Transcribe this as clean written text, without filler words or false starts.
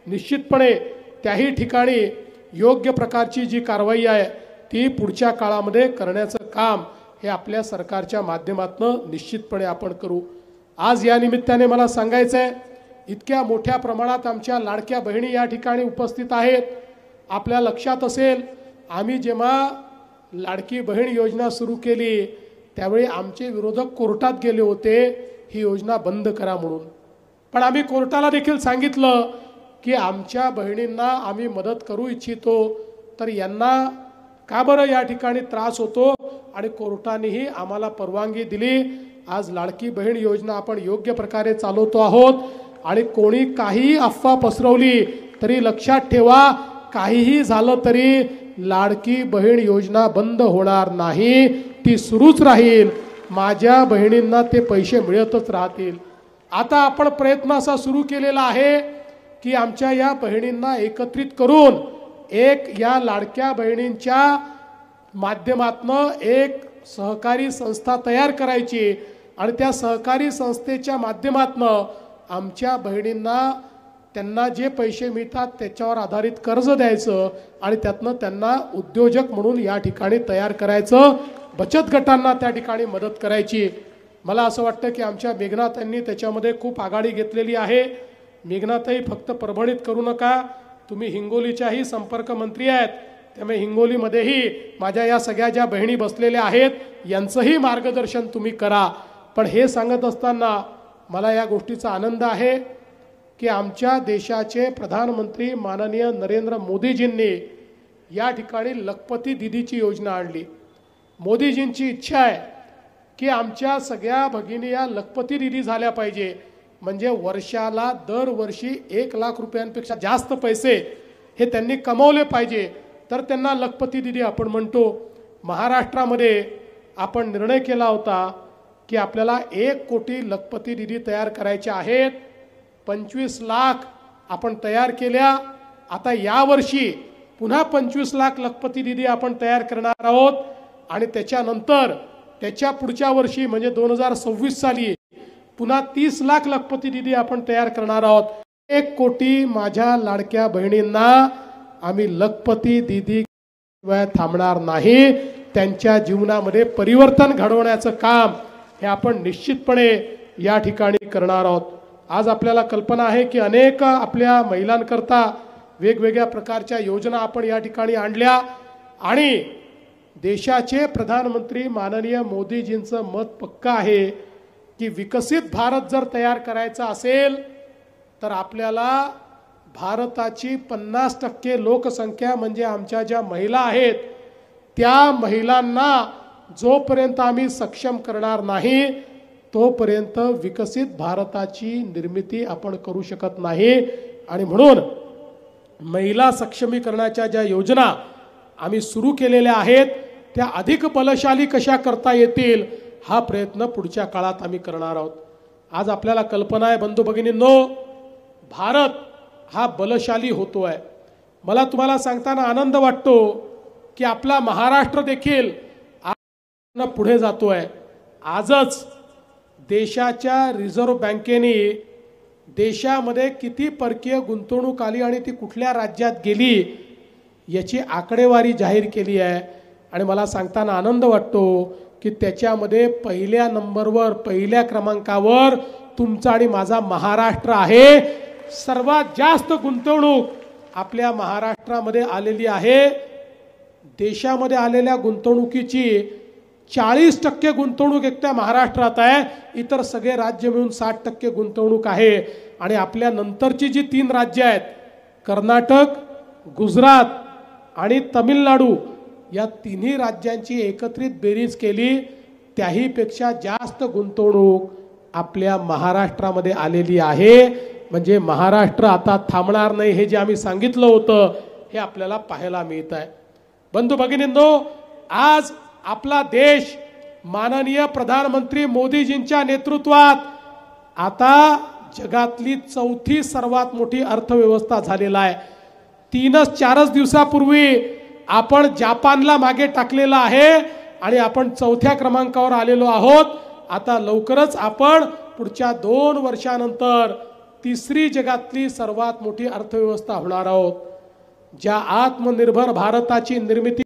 निश्चितपणे त्याही ठिकाणी योग्य प्रकारची जी कारवाई आहे ती पुढच्या काळामध्ये करण्याचं काम हे आपल्या सरकारच्या माध्यमातून निश्चितपणे आपण करू। आज या निमित्ताने मला सांगायचं आहे, इतक्या मोठ्या प्रमाणात आमच्या लाडक्या बहिणी या ठिकाणी उपस्थित आहेत। आपल्या लक्षात असेल, आम्ही जेव्हा लाडकी बहीण योजना सुरू केली त्यावेळी आमचे विरोधक कोर्टात गेले होते ही योजना बंद करा म्हणून, पण आम्ही कोर्टाला देखील सांगितलं की आमच्या बहिणींना आम्ही मदत करू इच्छितो, तर यांना का बरं या ठिकाणी त्रास होतो, आणि कोर्टानेही आम्हाला परवानगी दिली। आज लाडकी बहीण योजना आपण योग्य प्रकारे चालवतो आहोत, आणि कोणी काही अफवा पसरवली तरी लक्षात ठेवा, काहीही झालं तरी लाडकी बहीण योजना बंद होणार नाही, ती सुरूच राहील। माझ्या बहिणींना ते पैसे मिळतच राहतील। आता आपण प्रयत्न असा सुरू केलेला आहे की आमच्या या बहिणींना एकत्रित करून एक या लाडक्या बहिणींच्या माध्यमातून एक सहकारी संस्था तयार करायची, आणि त्या सहकारी संस्थेच्या माध्यमातून आमच्या बहिणींना त्यांना जे पैसे मिळतात त्याच्यावर आधारित कर्ज द्यायचं, आणि त्यातनं त्यांना उद्योजक म्हणून या ठिकाणी तयार करायचं, बचत गटांना त्या ठिकाणी मदत करायची। मला असं वाटतं की आमच्या मेघनाताईंनी त्याच्यामध्ये खूप आघाडी घेतलेली आहे। मेघनाताई फक्त परभणीत करू नका, तुम्ही हिंगोलीच्याही संपर्क मंत्री आहेत, त्यामुळे हिंगोलीमध्येही माझ्या या सगळ्या ज्या बहिणी बसलेल्या आहेत यांचंही मार्गदर्शन तुम्ही करा। पण हे सांगत असताना मला या गोष्टीचा आनंद आहे की आमच्या देशाचे प्रधानमंत्री माननीय नरेंद्र मोदीजींनी या ठिकाणी लखपती दीदीची योजना आणली। मोदीजींची इच्छा आहे की आमच्या सगळ्या भगिनी या लखपती दीदी झाल्या पाहिजे, म्हणजे वर्षाला दरवर्षी 1 लाख रुपयांपेक्षा जास्त पैसे हे त्यांनी कमवले पाहिजे, तर त्यांना लखपती दीदी आपण म्हणतो। महाराष्ट्रामध्ये आपण निर्णय केला होता की आपल्याला 1 कोटी लखपती दीदी तयार करायच्या आहेत। 25 लाख आपण तयार केल्या। आता यावर्षी पुन्हा 25 लाख लखपती दीदी आपण तयार करणार आहोत, आणि त्याच्यानंतर त्याच्या पुढच्या वर्षी म्हणजे 2026 साली पुन्हा 30 लाख लखपती दीदी आपण तयार करणार आहोत। 1 कोटी माझ्या लाडक्या बहिणींना आम्ही लखपती दीदी शिवाय थांबणार नाही, त्यांच्या जीवनामध्ये परिवर्तन घडवण्याचं काम हे आपण निश्चितपणे या ठिकाणी करणार आहोत। आज आपल्याला कल्पना आहे की अनेक आपल्या महिलांकरता वेगवेगळ्या प्रकारच्या योजना आपण या ठिकाणी आणल्या, आणि देशाचे प्रधानमंत्री माननीय मोदीजींचं मत पक्का आहे की विकसित भारत जर तयार करायचा असेल तर आपल्याला भारताची 50% लोकसंख्या म्हणजे आमच्या ज्या महिला आहेत त्या महिलांना जोपर्यंत आम्ही सक्षम करणार नाही तोपर्यंत विकसित भारताची निर्मिती आपण करू शकत नाही। आणि म्हणून महिला सक्षमीकरणाच्या ज्या योजना आम्ही सुरू केलेल्या आहेत त्या अधिक बलशाली कशा करता येतील हा प्रयत्न पुढच्या काळात आम्ही करणार आहोत। आज आपल्याला कल्पना आहे बंधू भगिनींनो, भारत हा बलशाली होतोय। मला तुम्हाला सांगताना आनंद वाटतो की आपला महाराष्ट्र देखील पुढे जातोय। आजच देशाच्या रिझर्व्ह बँकेने देशामध्ये किती परकीय गुंतवणूक आली आणि ती कुठल्या राज्यात गेली याची आकडेवारी जाहीर केली आहे, आणि मला सांगताना आनंद वाटतो की त्याच्यामध्ये पहिल्या नंबरवर पहिल्या क्रमांकावर तुमचा आणि माझा महाराष्ट्र आहे। सर्वात जास्त गुंतवणूक आपल्या महाराष्ट्रामध्ये आलेली आहे। देशामध्ये आलेल्या गुंतवणुकीची 40% गुंतवणूक एकट्या महाराष्ट्रात आहे, इतर सगळे राज्य मिळून 60% गुंतवणूक आहे। आणि आपल्या नंतरची जी 3 राज्य आहेत कर्नाटक, गुजरात आणि तमिळनाडू या तिन्ही राज्यांची एकत्रित बेरीज केली त्याही पेक्षा जास्त गुंतवणूक आपल्या महाराष्ट्रामध्ये आलेली आहे। म्हणजे महाराष्ट्र आता थांबणार नाही हे जे आम्ही सांगितलं होतं हे आपल्याला पाहायला मिळत आहे। बंधू भगिनींनो, आज आपला देश माननीय प्रधानमंत्री मोदीजींच्या नेतृत्वात आता जगातली 4थी सर्वात मोठी अर्थव्यवस्था झालेला आहे। 3-4 दिवसापूर्वी आपण जपानला मागे टाकलेला आहे आणि आपण 4थ्या क्रमांकावर आलेलो आहोत। आता लवकरच आपण पुढच्या 2 वर्षानंतर तिसरी जगातली सर्वात मोठी अर्थव्यवस्था होणार आहोत. ज्या आत्मनिर्भर भारताची निर्मिती